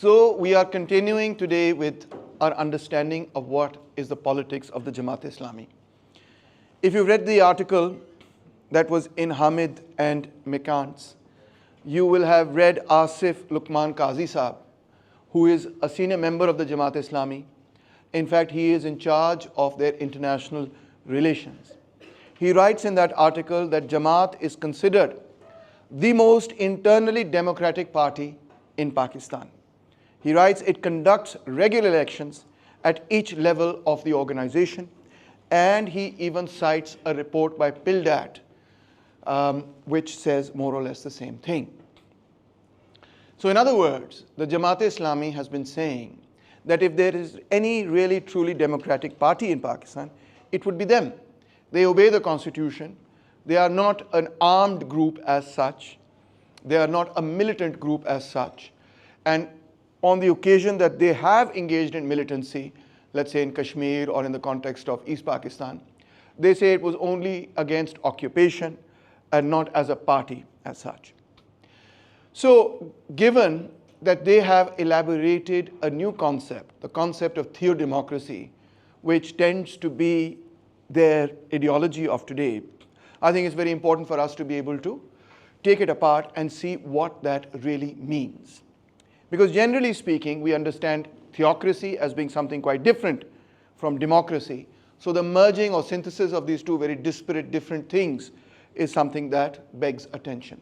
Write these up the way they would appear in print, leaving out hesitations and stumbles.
So we are continuing today with our understanding of what is the politics of the Jamaat-e-Islami. If you read the article that was in Hamid and Mikant's, you will have read Asif Luqman Qazi Saab, who is a senior member of the Jamaat-e-Islami. In fact, he is in charge of their international relations. He writes in that article that Jamaat is considered the most internally democratic party in Pakistan. He writes it conducts regular elections at each level of the organization, and he even cites a report by Pildat, which says more or less the same thing. So in other words, the Jamaat-e-Islami has been saying that if there is any really truly democratic party in Pakistan, it would be them. They obey the constitution. They are not an armed group as such. They are not a militant group as such. And on the occasion that they have engaged in militancy, let's say in Kashmir or in the context of East Pakistan, they say it was only against occupation and not as a party as such. So given that they have elaborated a new concept, the concept of Theo-Democracy, which tends to be their ideology of today, I think it's very important for us to be able to take it apart and see what that really means. Because generally speaking, we understand theocracy as being something quite different from democracy. So the merging or synthesis of these two very disparate, different things is something that begs attention.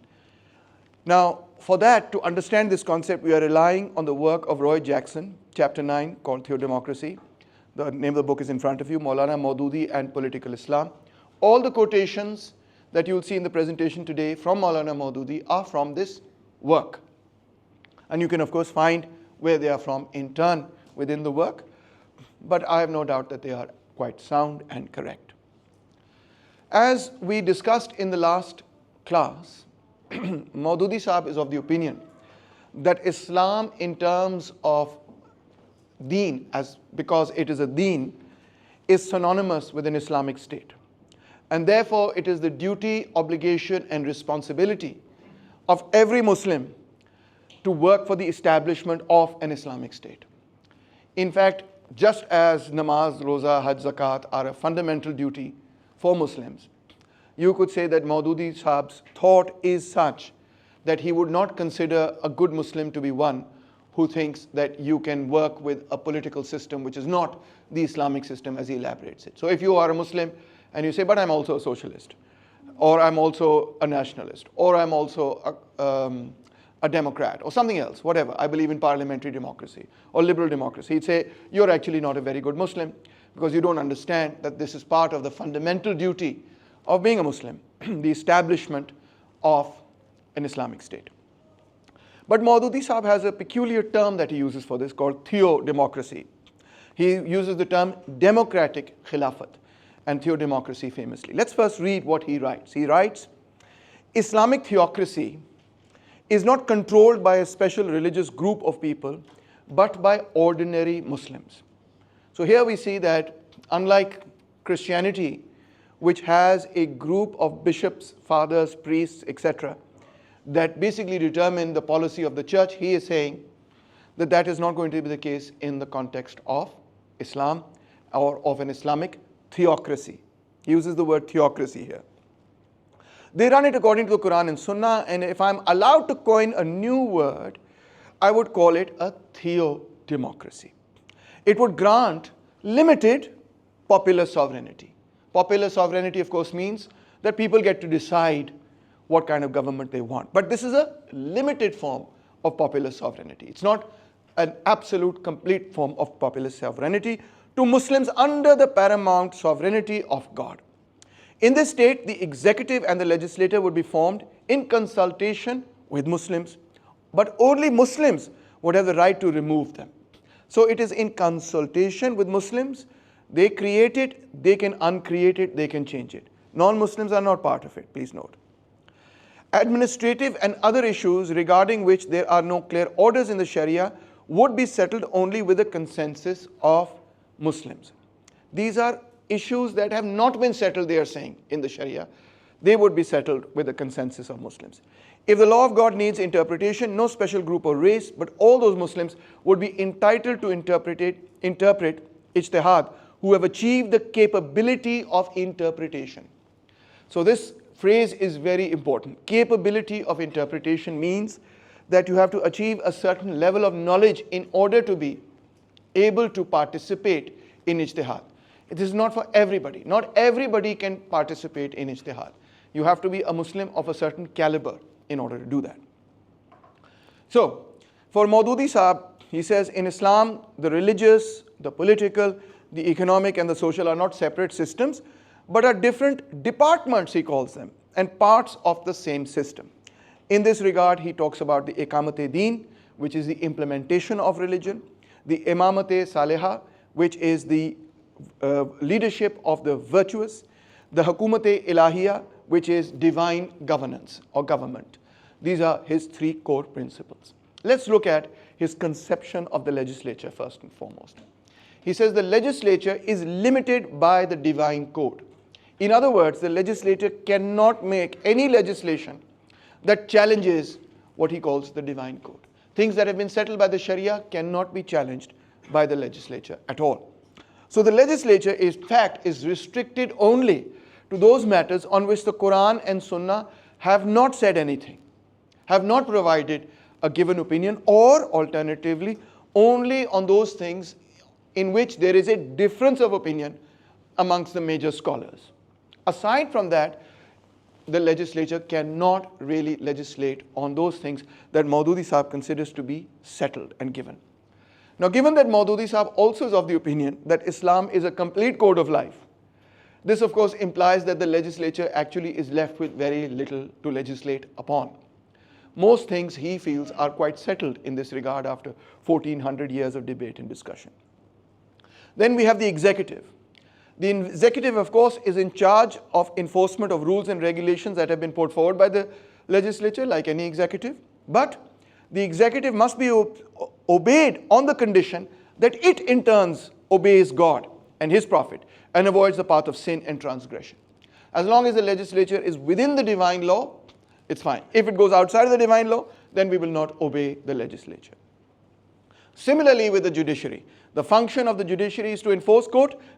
Now, for that, to understand this concept, we are relying on the work of Roy Jackson, chapter 9, called Theo-Democracy. The name of the book is in front of you, Maulana Maududi and Political Islam. All the quotations that you will see in the presentation today from Maulana Maududi are from this work. And you can, of course, find where they are from in turn within the work. But I have no doubt that they are quite sound and correct. As we discussed in the last class, Maududi Saab is of the opinion that Islam in terms of deen, because it is a deen, is synonymous with an Islamic state. And therefore it is the duty, obligation and responsibility of every Muslim to work for the establishment of an Islamic state. In fact, just as namaz, roza, hajj, zakat are a fundamental duty for Muslims, you could say that Maududi Saab's thought is such that he would not consider a good Muslim to be one who thinks that you can work with a political system which is not the Islamic system as he elaborates it. So if you are a Muslim and you say, but I'm also a socialist, or I'm also a nationalist, or I'm also a Democrat, or something else, whatever, I believe in parliamentary democracy or liberal democracy, he'd say, you're actually not a very good Muslim because you don't understand that this is part of the fundamental duty of being a Muslim, the establishment of an Islamic state. But Maududi Saab has a peculiar term that he uses for this called Theo-Democracy. He uses the term democratic khilafat and Theo-Democracy famously. Let's first read what he writes. He writes, Islamic theocracy is not controlled by a special religious group of people, but by ordinary Muslims. So here we see that unlike Christianity, which has a group of bishops, fathers, priests, etc., that basically determine the policy of the church, he is saying that that is not going to be the case in the context of Islam or of an Islamic theocracy. He uses the word theocracy here. They run it according to the Quran and Sunnah, and if I'm allowed to coin a new word, I would call it a theo-democracy. It would grant limited popular sovereignty. Popular sovereignty, of course, means that people get to decide what kind of government they want. But this is a limited form of popular sovereignty. It's not an absolute, complete form of popular sovereignty to Muslims under the paramount sovereignty of God. In this state, the executive and the legislature would be formed in consultation with Muslims, but only Muslims would have the right to remove them. So it is in consultation with Muslims. They create it, they can uncreate it, they can change it. Non-Muslims are not part of it, please note. Administrative and other issues regarding which there are no clear orders in the Sharia would be settled only with the consensus of Muslims. These are issues that have not been settled, they are saying, in the Sharia. They would be settled with the consensus of Muslims. If the law of God needs interpretation, no special group or race, but all those Muslims would be entitled to interpret ijtihad, who have achieved the capability of interpretation. So this phrase is very important. Capability of interpretation means that you have to achieve a certain level of knowledge in order to be able to participate in ijtihad. It is not for everybody. Not everybody can participate in ijtihad. You have to be a Muslim of a certain caliber in order to do that. So, for Maududi Sahab, he says, in Islam, the religious, the political, the economic and the social are not separate systems, but are different departments, he calls them, and parts of the same system. In this regard, he talks about the Iqamat-e-Deen, which is the implementation of religion, the Imamat-e-Saliha, which is the leadership of the virtuous, the Hukumat-e-Ilahiyya, which is divine governance or government. These are his three core principles. Let's look at his conception of the legislature first and foremost. He says the legislature is limited by the divine code. In other words, the legislature cannot make any legislation that challenges what he calls the divine code. Things that have been settled by the Sharia cannot be challenged by the legislature at all. So the legislature, in fact, is restricted only to those matters on which the Quran and Sunnah have not said anything, have not provided a given opinion, or alternatively, only on those things in which there is a difference of opinion amongst the major scholars. Aside from that, the legislature cannot really legislate on those things that Maududi Sahab considers to be settled and given. Now, given that Maududi Sahab also is of the opinion that Islam is a complete code of life, this of course implies that the legislature actually is left with very little to legislate upon. Most things he feels are quite settled in this regard after 1400 years of debate and discussion. Then we have the executive. The executive, of course, is in charge of enforcement of rules and regulations that have been put forward by the legislature, like any executive. But the executive must be obeyed on the condition that it in turn obeys God and His Prophet and avoids the path of sin and transgression. As long as the legislature is within the divine law, it's fine. If it goes outside of the divine law, then we will not obey the legislature. Similarly with the judiciary, the function of the judiciary is to enforce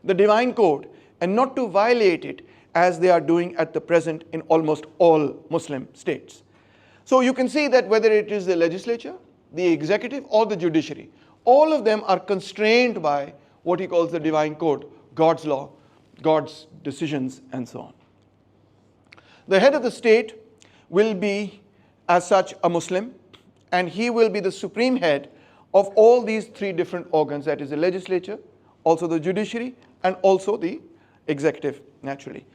the divine code, and not to violate it as they are doing at the present in almost all Muslim states. So you can see that whether it is the legislature, the executive or the judiciary, all of them are constrained by what he calls the divine code, God's law, God's decisions and so on. The head of the state will be as such a Muslim, and he will be the supreme head of all these three different organs, that is the legislature, also the judiciary, and also the executive, naturally.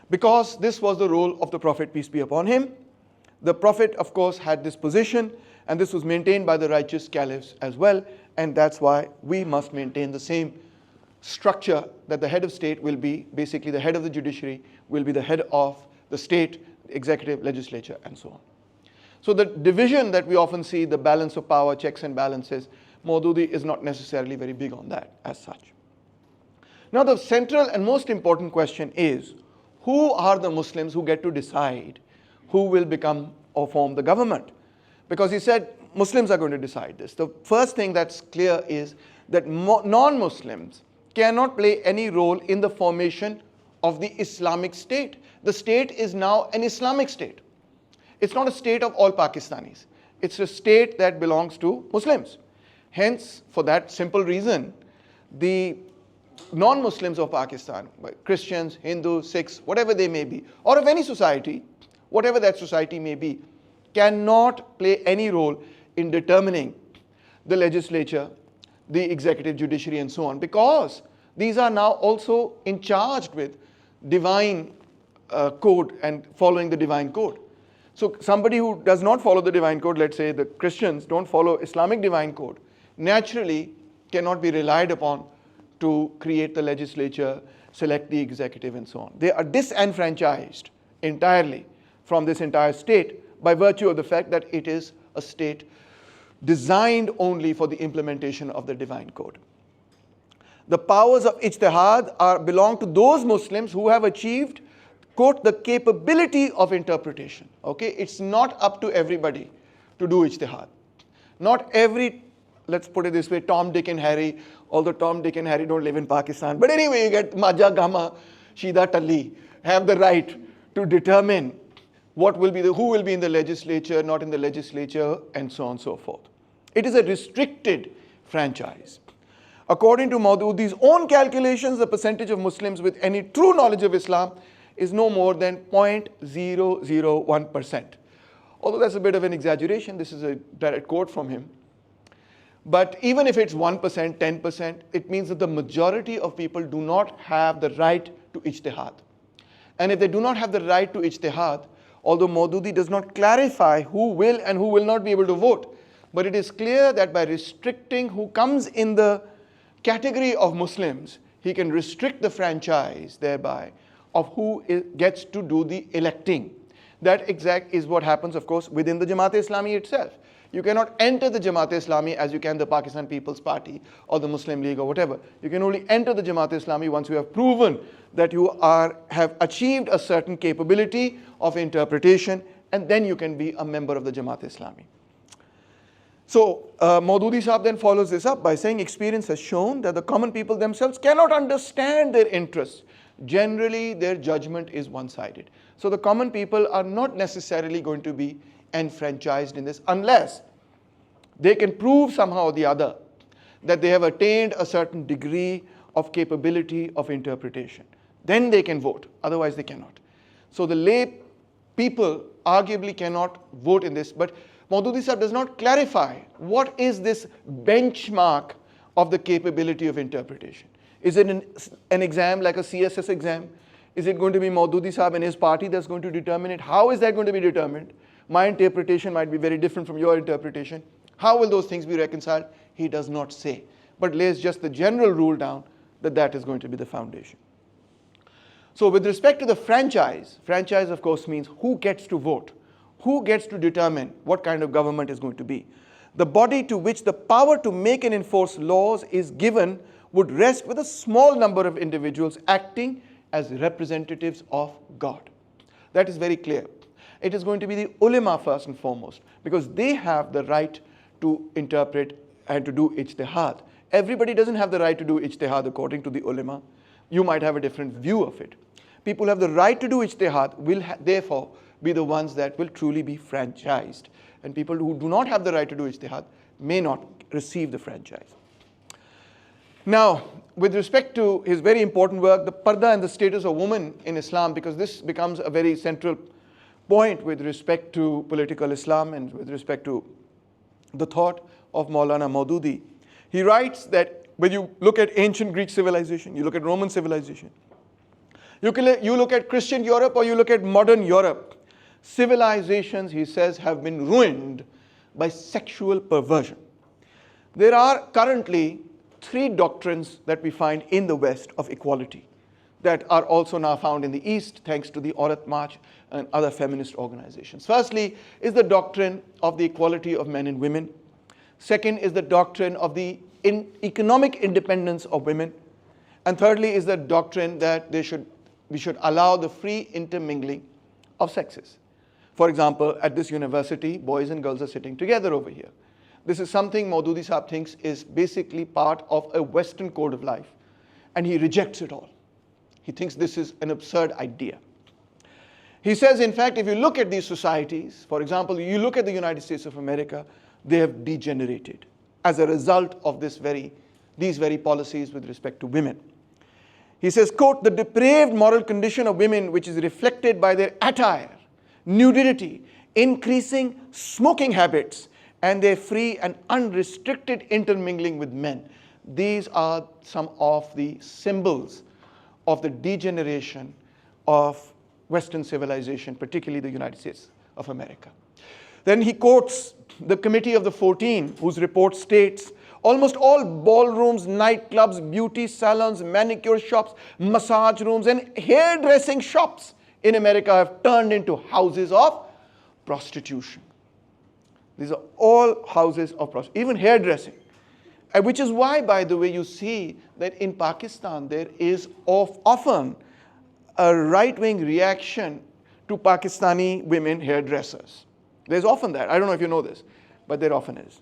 Because this was the role of the Prophet, peace be upon him. The Prophet, of course, had this position, and this was maintained by the righteous caliphs as well, and that's why we must maintain the same structure, that the head of state will be basically the head of the judiciary, will be the head of the state, executive, legislature, and so on. So the division that we often see, the balance of power, checks and balances, Maududi is not necessarily very big on that as such. Now the central and most important question is, who are the Muslims who get to decide who will become or form the government? Because he said Muslims are going to decide this. The first thing that's clear is that non-Muslims cannot play any role in the formation of the Islamic state. The state is now an Islamic state. It's not a state of all Pakistanis. It's a state that belongs to Muslims. Hence, for that simple reason, the non-Muslims of Pakistan, Christians, Hindus, Sikhs, whatever they may be, or of any society, whatever that society may be, cannot play any role in determining the legislature, the executive, judiciary, and so on, because these are now also in charge with divine code and following the divine code. So somebody who does not follow the divine code, let's say the Christians don't follow Islamic divine code, naturally cannot be relied upon to create the legislature, select the executive, and so on. They are disenfranchised entirely from this entire state by virtue of the fact that it is a state designed only for the implementation of the divine code. The powers of ijtihad belong to those Muslims who have achieved quote, the capability of interpretation. Okay, it's not up to everybody to do ijtihad. Not every, let's put it this way, Tom, Dick and Harry, although Tom, Dick and Harry don't live in Pakistan, but anyway, you get Maja, Gama, Shida, Talli, have the right to determine what will be who will be in the legislature, not in the legislature, and so on and so forth. It is a restricted franchise. According to Maududi's own calculations, the percentage of Muslims with any true knowledge of Islam is no more than 0.001%. Although that's a bit of an exaggeration, this is a direct quote from him. But even if it's 1%, 10%, it means that the majority of people do not have the right to ijtihad. And if they do not have the right to ijtihad, although Maududi does not clarify who will and who will not be able to vote, but it is clear that by restricting who comes in the category of Muslims, he can restrict the franchise thereby of who gets to do the electing. That exact is what happens, of course, within the Jamaat-e-Islami itself. You cannot enter the Jamaat-e-Islami as you can the Pakistan People's Party or the Muslim League or whatever. You can only enter the Jamaat-e-Islami once you have proven that you have achieved a certain capability of interpretation, and then you can be a member of the Jamaat-e-Islami. So Maududi Sahab then follows this up by saying, experience has shown that the common people themselves cannot understand their interests. Generally, their judgment is one-sided. So the common people are not necessarily going to be enfranchised in this unless they can prove somehow or the other that they have attained a certain degree of capability of interpretation. Then they can vote, otherwise they cannot. So the lay people arguably cannot vote in this, but Maududi Sahab does not clarify what is this benchmark of the capability of interpretation. Is it an exam like a CSS exam? Is it going to be Maududi Sahab and his party that's going to determine it? How is that going to be determined? My interpretation might be very different from your interpretation. How will those things be reconciled? He does not say, but lays just the general rule down that that is going to be the foundation. So with respect to the franchise of course means who gets to vote, who gets to determine what kind of government is going to be. The body to which the power to make and enforce laws is given would rest with a small number of individuals acting as representatives of God. That is very clear. It is going to be the ulama first and foremost, because they have the right to interpret and to do ijtihad. Everybody doesn't have the right to do ijtihad according to the ulama. You might have a different view of it. People who have the right to do ijtihad will therefore be the ones that will truly be franchised. And people who do not have the right to do ijtihad may not receive the franchise. Now, with respect to his very important work, the parda and the status of women in Islam, because this becomes a very central point with respect to political Islam and with respect to the thought of Maulana Maududi. He writes that when you look at ancient Greek civilization, you look at Roman civilization, you look at Christian Europe or you look at modern Europe, civilizations, he says, have been ruined by sexual perversion. There are currently 3 doctrines that we find in the West of equality that are also now found in the East thanks to the Aurat March and other feminist organizations. Firstly is the doctrine of the equality of men and women. Second is the doctrine of the economic independence of women. And thirdly is the doctrine that we should allow the free intermingling of sexes. For example, at this university, boys and girls are sitting together over here. This is something Maududi Sahab thinks is basically part of a Western code of life, and he rejects it all. He thinks this is an absurd idea. He says, in fact, if you look at these societies, for example, you look at the United States of America, they have degenerated as a result of these very policies with respect to women. He says, quote, the depraved moral condition of women, which is reflected by their attire, nudity, increasing smoking habits, and their free and unrestricted intermingling with men. These are some of the symbols of the degeneration of Western civilization, particularly the United States of America. Then he quotes the Committee of the 14, whose report states, almost all ballrooms, nightclubs, beauty salons, manicure shops, massage rooms, and hairdressing shops in America have turned into houses of prostitution. These are all houses of prostitution, even hairdressing. Which is why, by the way, you see that in Pakistan there is often a right-wing reaction to Pakistani women hairdressers. There's often that. I don't know if you know this, but there often is.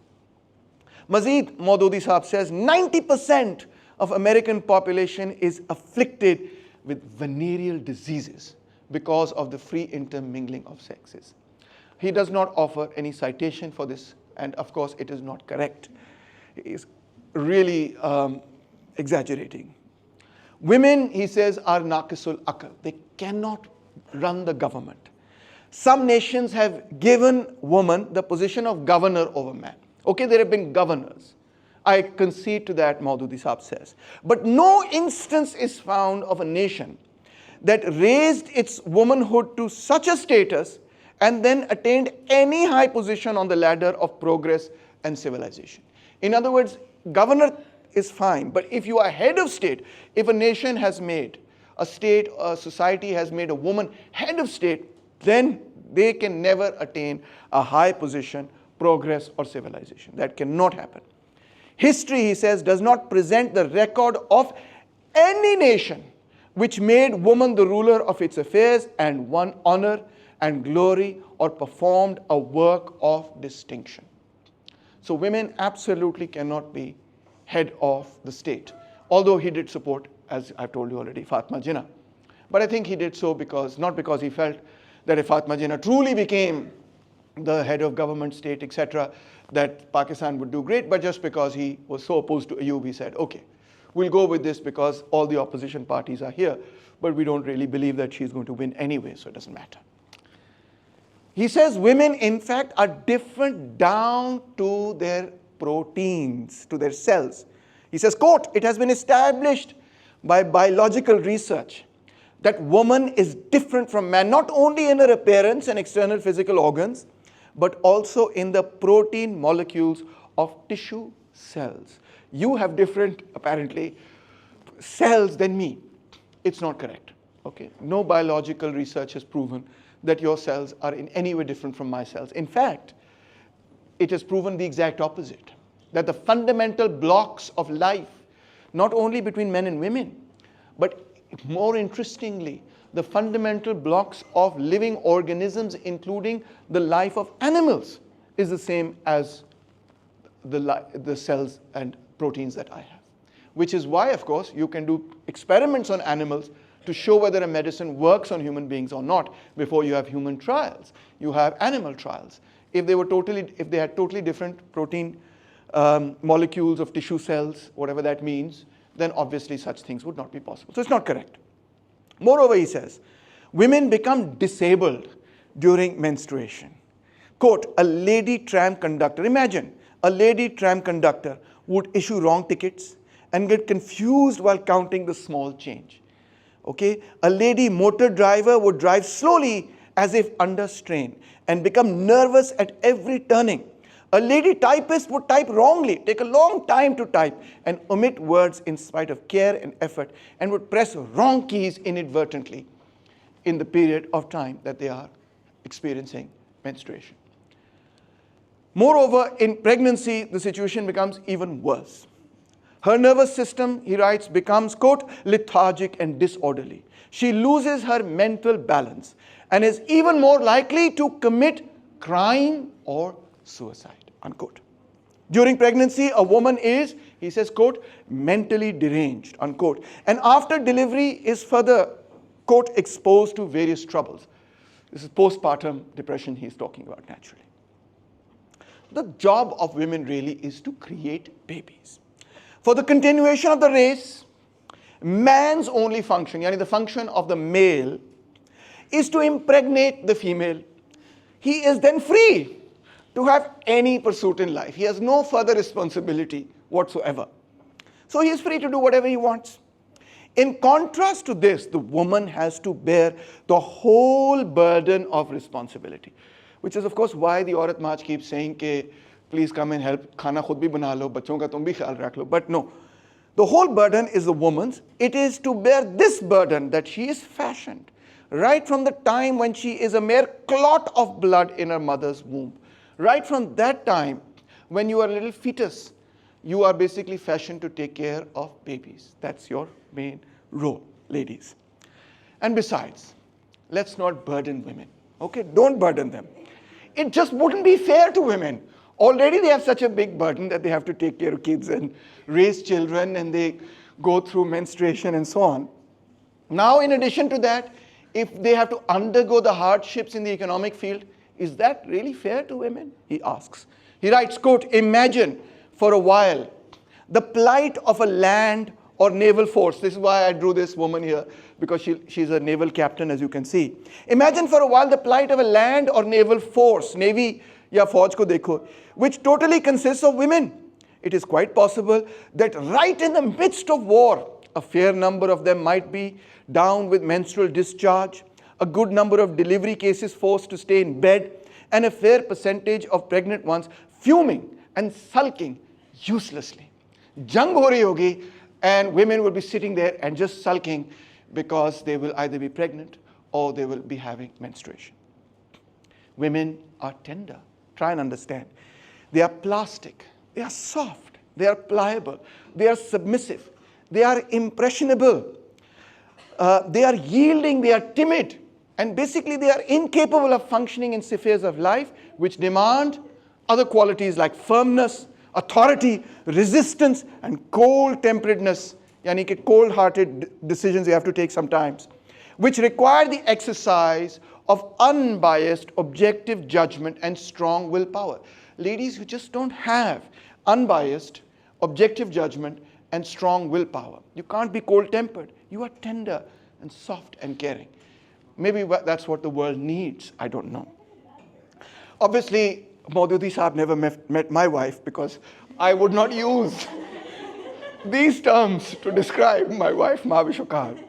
Mazeed Maududi Saab says 90% of American population is afflicted with venereal diseases because of the free intermingling of sexes. He does not offer any citation for this, and of course it is not correct. He is really exaggerating. Women, he says, are naqisul aql. They cannot run the government. Some nations have given woman the position of governor over man. Okay, there have been governors. I concede to that, Maududi Saab says. But no instance is found of a nation that raised its womanhood to such a status and then attained any high position on the ladder of progress and civilization. In other words, governor is fine, but if you are head of state, if a nation has made, a state, a society has made a woman head of state, then they can never attain a high position, progress, or civilization. That cannot happen. History, he says, does not present the record of any nation which made woman the ruler of its affairs and won honor and glory or performed a work of distinction. So women absolutely cannot be head of the state, although he did support, as I've told you already, Fatma Jinnah. But I think he did so because, not because he felt that if Fatma Jinnah truly became the head of government, state, etc., that Pakistan would do great, but just because he was so opposed to Ayub, he said, okay, we'll go with this because all the opposition parties are here, but we don't really believe that she's going to win anyway, so it doesn't matter. He says women, in fact, are different down to their proteins, to their cells. He says, quote, it has been established by biological research that woman is different from man, not only in her appearance and external physical organs, but also in the protein molecules of tissue cells. You have different, apparently, cells than me. It's not correct. Okay? No biological research has proven that your cells are in any way different from my cells. In fact, it has proven the exact opposite, that the fundamental blocks of life, not only between men and women, but more interestingly, the fundamental blocks of living organisms, including the life of animals, is the same as the cells and proteins that I have. Which is why, of course, you can do experiments on animals to show whether a medicine works on human beings or not before you have human trials. You have animal trials. If they had totally different protein molecules of tissue cells, whatever that means, then obviously such things would not be possible. So it's not correct. Moreover, he says, women become disabled during menstruation. Quote, a lady tram conductor, imagine, a lady tram conductor would issue wrong tickets and get confused while counting the small change. Okay, a lady motor driver would drive slowly as if under strain and become nervous at every turning. A lady typist would type wrongly, take a long time to type, and omit words in spite of care and effort, and would press wrong keys inadvertently in the period of time that they are experiencing menstruation. Moreover, in pregnancy, the situation becomes even worse. Her nervous system, he writes, becomes, quote, lethargic and disorderly. She loses her mental balance and is even more likely to commit crime or suicide, unquote. During pregnancy, a woman is, he says, quote, mentally deranged, unquote. And after delivery is further, quote, exposed to various troubles. This is postpartum depression he's talking about, naturally. The job of women really is to create babies. For the continuation of the race, man's only function, yani the function of the male, is to impregnate the female. He is then free to have any pursuit in life. He has no further responsibility whatsoever. So he is free to do whatever he wants. In contrast to this, the woman has to bear the whole burden of responsibility, which is of course why the Aurat March keeps saying ke, please come and help, khana khud bhi bana lo, bachon ka tum bhi khayal rakh lo. But no, the whole burden is the woman's. It is to bear this burden that she is fashioned right from the time when she is a mere clot of blood in her mother's womb. Right from that time, when you are a little fetus, you are basically fashioned to take care of babies. That's your main role, ladies. And besides, let's not burden women. Okay, don't burden them. It just wouldn't be fair to women. Already they have such a big burden that they have to take care of kids and raise children, and they go through menstruation and so on. Now, in addition to that, if they have to undergo the hardships in the economic field, is that really fair to women? He asks. He writes, quote, imagine for a while the plight of a land or naval force. This is why I drew this woman here, because she's a naval captain, as you can see. Imagine for a while the plight of a land or naval force, navy ya fauj ko dekho, which totally consists of women. It is quite possible that right in the midst of war, a fair number of them might be down with menstrual discharge, a good number of delivery cases forced to stay in bed, and a fair percentage of pregnant ones fuming and sulking uselessly. Jang ho rahi hogi, and women will be sitting there and just sulking because they will either be pregnant or they will be having menstruation. Women are tender. Try and understand. They are plastic. They are soft. They are pliable. They are submissive. They are impressionable. They are yielding. They are timid. And basically they are incapable of functioning in spheres of life which demand other qualities like firmness, authority, resistance, and cold-temperedness, yani ki cold-hearted decisions you have to take sometimes, which require the exercise of unbiased, objective judgment and strong willpower. Ladies who just don't have unbiased, objective judgment and strong willpower. You can't be cold-tempered. You are tender and soft and caring. Maybe that's what the world needs. I don't know. Obviously, Maududi Sahab never met my wife, because I would not use these terms to describe my wife, Mavishokar.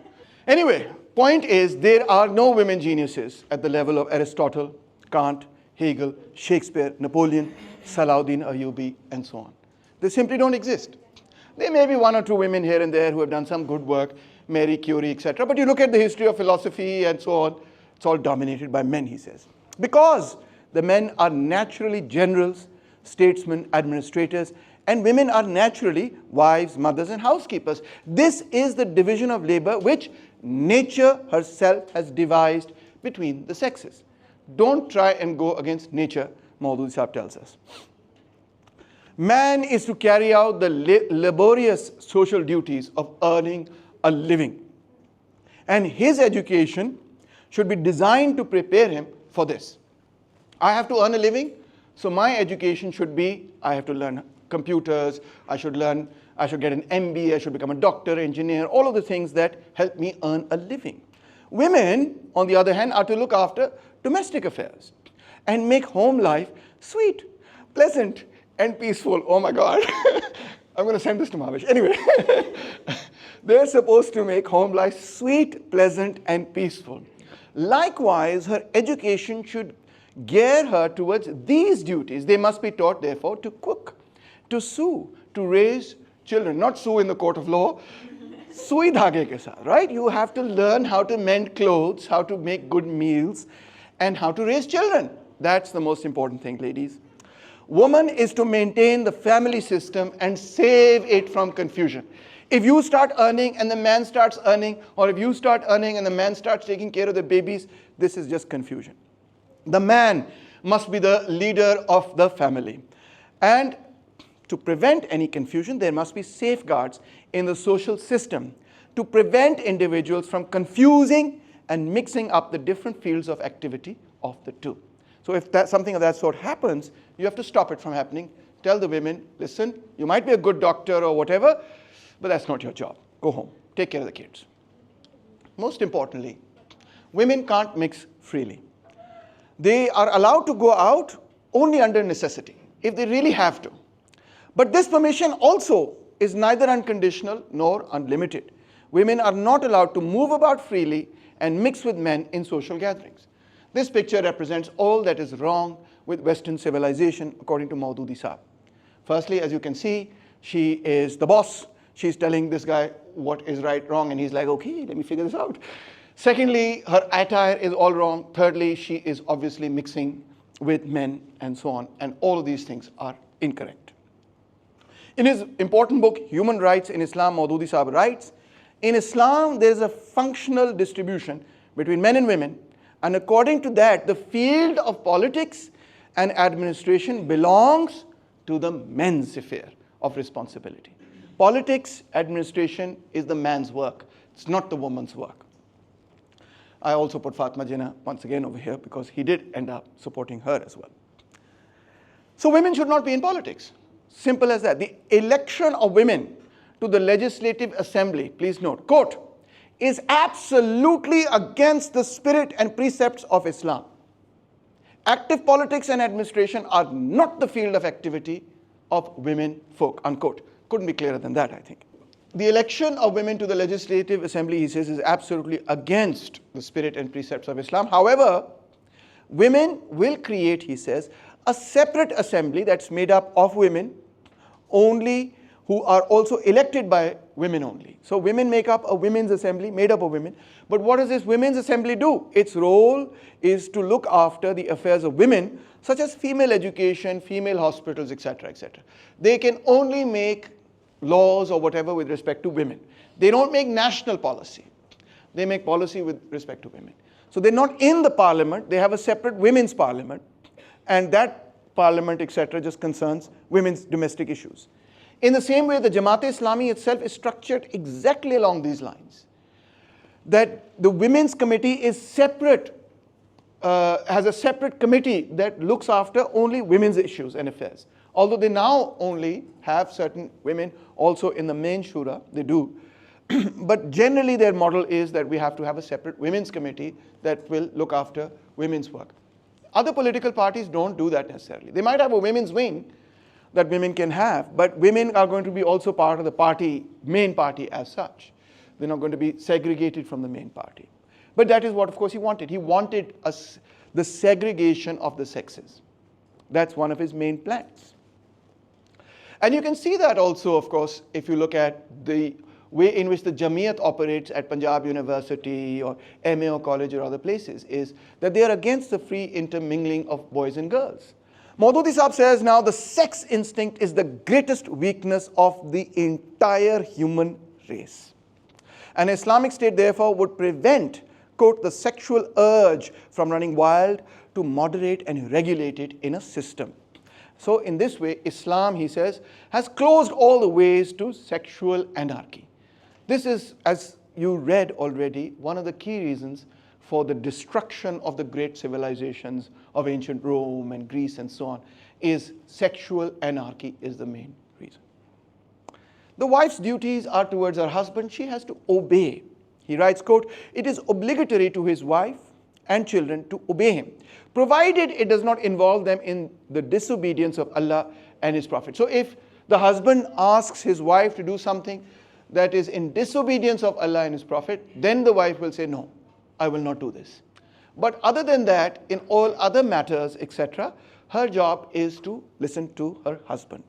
Anyway, point is, there are no women geniuses at the level of Aristotle, Kant, Hegel, Shakespeare, Napoleon, Salahuddin Ayyubi, and so on. They simply don't exist. There may be one or two women here and there who have done some good work, Marie Curie, etc. But you look at the history of philosophy and so on, it's all dominated by men, he says. Because the men are naturally generals, statesmen, administrators, and women are naturally wives, mothers, and housekeepers. This is the division of labor which nature herself has devised between the sexes. Don't try and go against nature, Maududi Sahab tells us. Man is to carry out the laborious social duties of earning a living. And his education should be designed to prepare him for this. I have to earn a living, so my education should be, I have to learn computers, I should get an MBA, I should become a doctor, engineer, all of the things that help me earn a living. Women, on the other hand, are to look after domestic affairs and make home life sweet, pleasant, and peaceful. Oh my God. I'm going to send this to Mavish. Anyway, they're supposed to make home life sweet, pleasant, and peaceful. Likewise, her education should gear her towards these duties. They must be taught, therefore, to cook, to sew, to raise children. Not sew in the court of law, sui dhage ke saath, right? You have to learn how to mend clothes, how to make good meals, and how to raise children. That's the most important thing, ladies. Woman is to maintain the family system and save it from confusion. If you start earning and the man starts earning, or if you start earning and the man starts taking care of the babies, this is just confusion. The man must be the leader of the family. And to prevent any confusion, there must be safeguards in the social system to prevent individuals from confusing and mixing up the different fields of activity of the two. So if something of that sort happens, you have to stop it from happening. Tell the women, listen, you might be a good doctor or whatever, but that's not your job. Go home. Take care of the kids. Most importantly, women can't mix freely. They are allowed to go out only under necessity, if they really have to. But this permission also is neither unconditional nor unlimited. Women are not allowed to move about freely and mix with men in social gatherings. This picture represents all that is wrong with Western civilization, according to Maududi Sahab. Firstly, as you can see, she is the boss. She's telling this guy what is right, wrong, and he's like, okay, let me figure this out. Secondly, her attire is all wrong. Thirdly, she is obviously mixing with men and so on, and all of these things are incorrect. In his important book, Human Rights in Islam, Maududi Sahab writes, In Islam, there is a functional distribution between men and women, and according to that, the field of politics and administration belongs to the men's sphere of responsibility. Politics, administration is the man's work. It's not the woman's work. I also put Fatma Jinnah once again over here because he did end up supporting her as well. So women should not be in politics. Simple as that. The election of women to the Legislative Assembly, please note, quote, is absolutely against the spirit and precepts of Islam. Active politics and administration are not the field of activity of women folk, unquote. Couldn't be clearer than that, I think. The election of women to the Legislative Assembly, he says, is absolutely against the spirit and precepts of Islam. However, women will create, he says, a separate assembly that's made up of women only, who are also elected by women only. So women make up a women's assembly made up of women. But what does this women's assembly do? Its role is to look after the affairs of women, such as female education, female hospitals, etc., etc. They can only make laws or whatever with respect to women. They don't make national policy. They make policy with respect to women. So they're not in the parliament. They have a separate women's parliament. And that parliament, etc., just concerns women's domestic issues. In the same way, the Jamaat-e-Islami itself is structured exactly along these lines. That the women's committee is separate, has a separate committee that looks after only women's issues and affairs. Although they now only have certain women also in the main shura, they do. But generally their model is that we have to have a separate women's committee that will look after women's work. Other political parties don't do that necessarily. They might have a women's wing that women can have, but women are going to be also part of the party, main party as such. They're not going to be segregated from the main party. But that is what, of course, he wanted. He wanted the segregation of the sexes. That's one of his main plans. And you can see that also, of course, if you look at the way in which the Jamiat operates at Punjab University or MAO College or other places, is that they are against the free intermingling of boys and girls. Maududi Sahib says now the sex instinct is the greatest weakness of the entire human race. An Islamic state therefore would prevent, quote, the sexual urge from running wild to moderate and regulate it in a system. So in this way, Islam, he says, has closed all the ways to sexual anarchy. This is, as you read already, one of the key reasons for the destruction of the great civilizations of ancient Rome and Greece and so on, is sexual anarchy is the main reason. The wife's duties are towards her husband. She has to obey. He writes, quote, it is obligatory to his wife and children to obey him, provided it does not involve them in the disobedience of Allah and his Prophet. So if the husband asks his wife to do something that is in disobedience of Allah and his Prophet, then the wife will say, no, I will not do this. But other than that, in all other matters, etc., her job is to listen to her husband.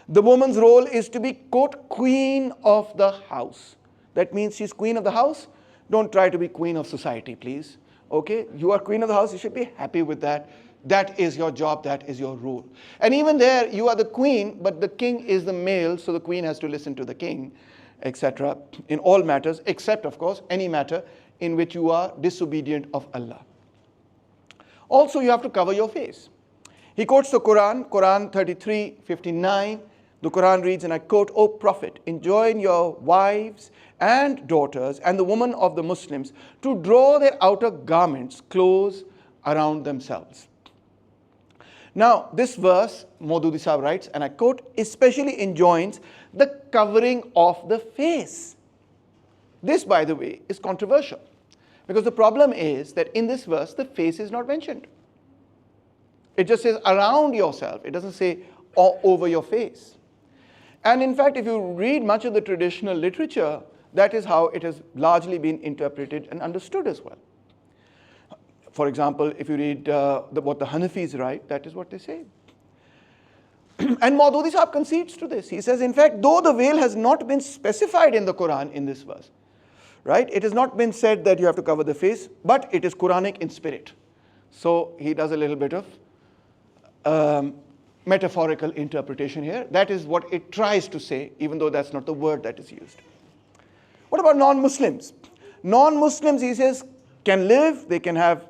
The woman's role is to be, quote, queen of the house. That means she's queen of the house. Don't try to be queen of society, please. Okay, you are queen of the house, you should be happy with that. That is your job, that is your rule. And even there, you are the queen, but the king is the male, so the queen has to listen to the king, etc. in all matters, except, of course, any matter in which you are disobedient of Allah. Also, you have to cover your face. He quotes the Quran, Quran 33:59. The Quran reads, and I quote, O Prophet, enjoin your wives and daughters and the women of the Muslims to draw their outer garments close around themselves. Now, this verse, Maududi Sahib writes, and I quote, especially enjoins the covering of the face. This, by the way, is controversial, because the problem is that in this verse, the face is not mentioned. It just says around yourself. It doesn't say all over your face. And in fact, if you read much of the traditional literature, that is how it has largely been interpreted and understood as well. For example, if you read what the Hanafis write, that is what they say. And Maududi Sahib concedes to this. He says, in fact, though the veil has not been specified in the Quran in this verse, right? It has not been said that you have to cover the face, but it is Quranic in spirit. So he does a little bit of metaphorical interpretation here. That is what it tries to say, even though that's not the word that is used. What What about non-Muslims? Non-Muslims, he says, can live, they can have,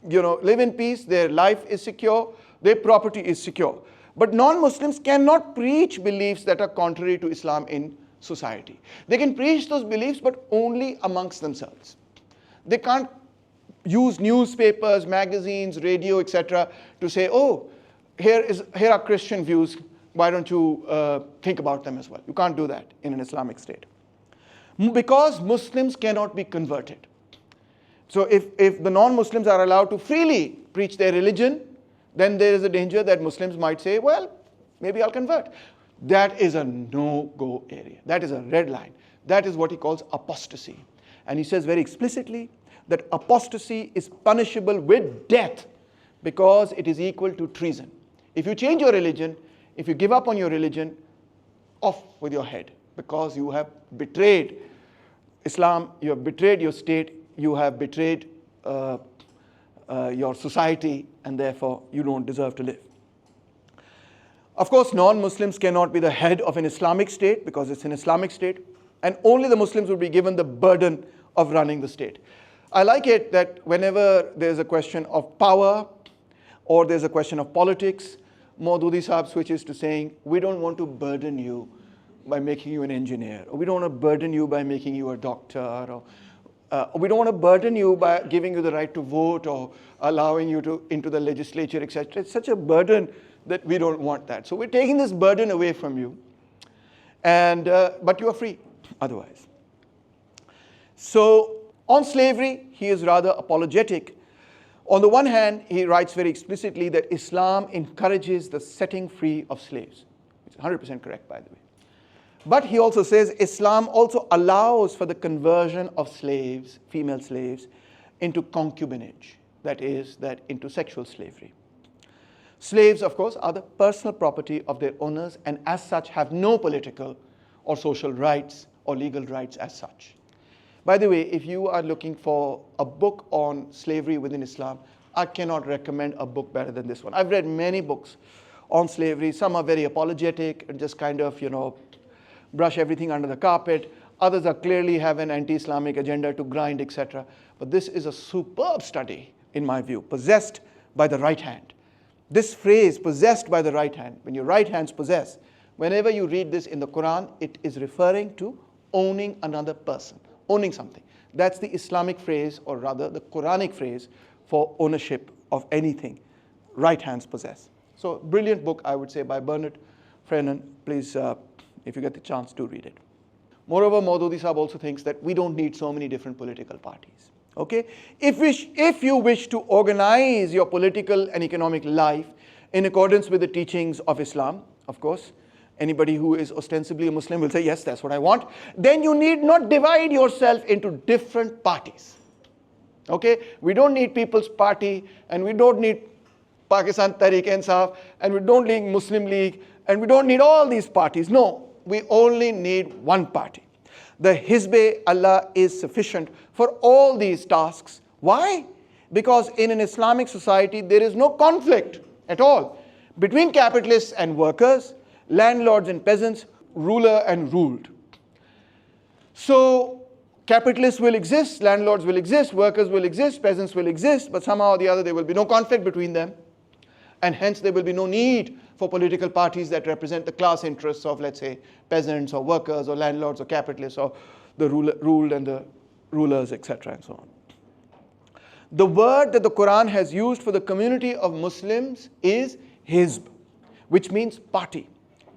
live in peace, their life is secure, their property is secure. But non-Muslims cannot preach beliefs that are contrary to Islam in society. They can preach those beliefs, but only amongst themselves. They can't use newspapers, magazines, radio, etc. to say, oh, here are Christian views, why don't you think about them as well? You can't do that in an Islamic state. Because Muslims cannot be converted. So if the non-Muslims are allowed to freely preach their religion, then there is a danger that Muslims might say, well, maybe I'll convert. That is a no-go area. That is a red line. That is what he calls apostasy. And he says very explicitly that apostasy is punishable with death because it is equal to treason. If you change your religion, if you give up on your religion, off with your head, because you have betrayed Islam, you have betrayed your state, you have betrayed your society, and therefore you don't deserve to live. Of course, non-Muslims cannot be the head of an Islamic state because it's an Islamic state, and only the Muslims will be given the burden of running the state. I like it that whenever there's a question of power or there's a question of politics, Maududi Sahab switches to saying, we don't want to burden you by making you an engineer, or we don't want to burden you by making you a doctor, or we don't want to burden you by giving you the right to vote or allowing you into the legislature, etc. It's such a burden that we don't want that. So we're taking this burden away from you, but you are free otherwise. So on slavery, he is rather apologetic. On the one hand, he writes very explicitly that Islam encourages the setting free of slaves. It's 100% correct, by the way. But he also says Islam also allows for the conversion of slaves, female slaves, into concubinage, that is, into sexual slavery. Slaves, of course, are the personal property of their owners and as such have no political or social rights or legal rights as such. By the way, if you are looking for a book on slavery within Islam, I cannot recommend a book better than this one. I've read many books on slavery. Some are very apologetic and just kind of, brush everything under the carpet. Others are clearly have an anti-Islamic agenda to grind, etc. But this is a superb study, in my view, possessed by the right hand. This phrase, possessed by the right hand, when your right hand's possessed, whenever you read this in the Quran, it is referring to owning another person, owning something. That's the Islamic phrase, or rather the Quranic phrase for ownership of anything. Right hands possess. So, brilliant book, I would say, by Bernard Frennan. Please, if you get the chance, to read it. Moreover, Maududi Sahab also thinks that we don't need so many different political parties. Okay? If you wish to organize your political and economic life in accordance with the teachings of Islam, of course, anybody who is ostensibly a Muslim will say, yes, that's what I want. Then you need not divide yourself into different parties. Okay? We don't need People's Party, and we don't need Pakistan Tehreek-e-Insaf, and we don't need Muslim League, and we don't need all these parties. No, we only need one party. The Hizb-e-Allah is sufficient for all these tasks. Why? Because in an Islamic society, there is no conflict at all between capitalists and workers, landlords and peasants, ruler and ruled. So capitalists will exist, landlords will exist, workers will exist, peasants will exist, but somehow or the other there will be no conflict between them. And hence there will be no need for political parties that represent the class interests of, let's say, peasants or workers or landlords or capitalists or the ruled and the rulers, etc. and so on. The word that the Quran has used for the community of Muslims is Hizb, which means party.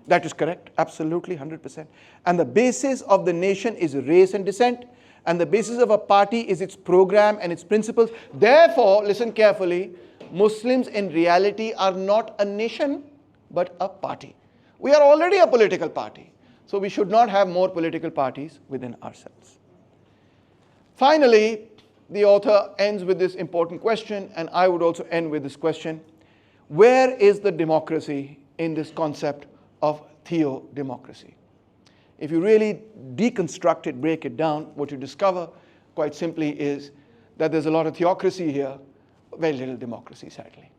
That is correct, absolutely, 100%. And the basis of the nation is race and descent, and the basis of a party is its program and its principles. Therefore, listen carefully, Muslims in reality are not a nation, but a party. We are already a political party, so we should not have more political parties within ourselves. Finally, the author ends with this important question, and I would also end with this question. Where is the democracy in this concept of Theo-Democracy? If you really deconstruct it, break it down, what you discover quite simply is that there's a lot of theocracy here, very little democracy, sadly.